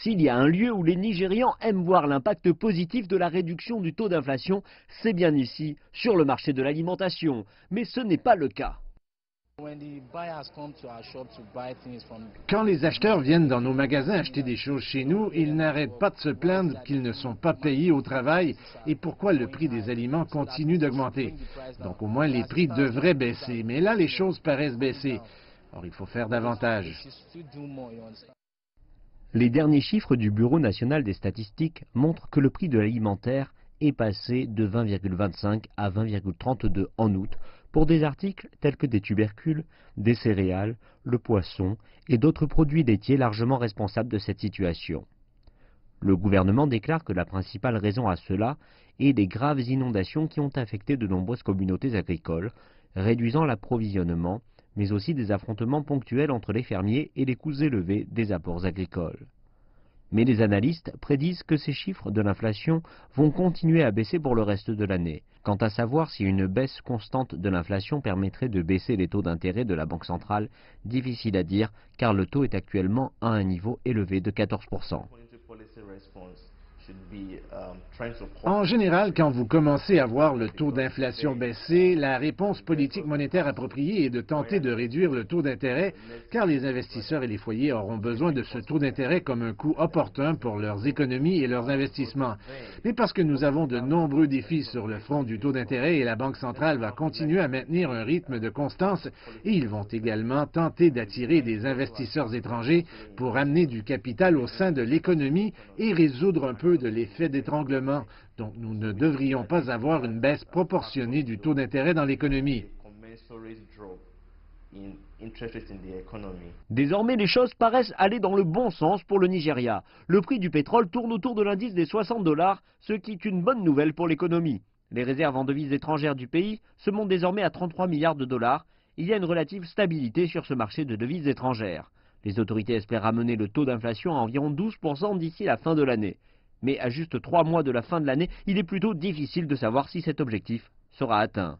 S'il y a un lieu où les Nigérians aiment voir l'impact positif de la réduction du taux d'inflation, c'est bien ici, sur le marché de l'alimentation. Mais ce n'est pas le cas. Quand les acheteurs viennent dans nos magasins acheter des choses chez nous, ils n'arrêtent pas de se plaindre qu'ils ne sont pas payés au travail et pourquoi le prix des aliments continue d'augmenter. Donc au moins les prix devraient baisser, mais là les choses paraissent baisser. Or il faut faire davantage. Les derniers chiffres du Bureau national des statistiques montrent que le prix de l'alimentaire est passé de 20,25 à 20,32 en août pour des articles tels que des tubercules, des céréales, le poisson et d'autres produits laitiers largement responsables de cette situation. Le gouvernement déclare que la principale raison à cela est les graves inondations qui ont affecté de nombreuses communautés agricoles, réduisant l'approvisionnement, mais aussi des affrontements ponctuels entre les fermiers et les coûts élevés des apports agricoles. Mais les analystes prédisent que ces chiffres de l'inflation vont continuer à baisser pour le reste de l'année. Quant à savoir si une baisse constante de l'inflation permettrait de baisser les taux d'intérêt de la Banque centrale, difficile à dire car le taux est actuellement à un niveau élevé de 14%. En général, quand vous commencez à voir le taux d'inflation baisser, la réponse politique monétaire appropriée est de tenter de réduire le taux d'intérêt, car les investisseurs et les foyers auront besoin de ce taux d'intérêt comme un coût opportun pour leurs économies et leurs investissements. Mais parce que nous avons de nombreux défis sur le front du taux d'intérêt et la Banque centrale va continuer à maintenir un rythme de constance, et ils vont également tenter d'attirer des investisseurs étrangers pour amener du capital au sein de l'économie et résoudre un peu de l'effet d'étranglement. Donc nous ne devrions pas avoir une baisse proportionnée du taux d'intérêt dans l'économie. Désormais, les choses paraissent aller dans le bon sens pour le Nigeria. Le prix du pétrole tourne autour de l'indice des 60 $, ce qui est une bonne nouvelle pour l'économie. Les réserves en devises étrangères du pays se montent désormais à 33 milliards de dollars. Il y a une relative stabilité sur ce marché de devises étrangères. Les autorités espèrent ramener le taux d'inflation à environ 12% d'ici la fin de l'année. Mais à juste 3 mois de la fin de l'année, il est plutôt difficile de savoir si cet objectif sera atteint.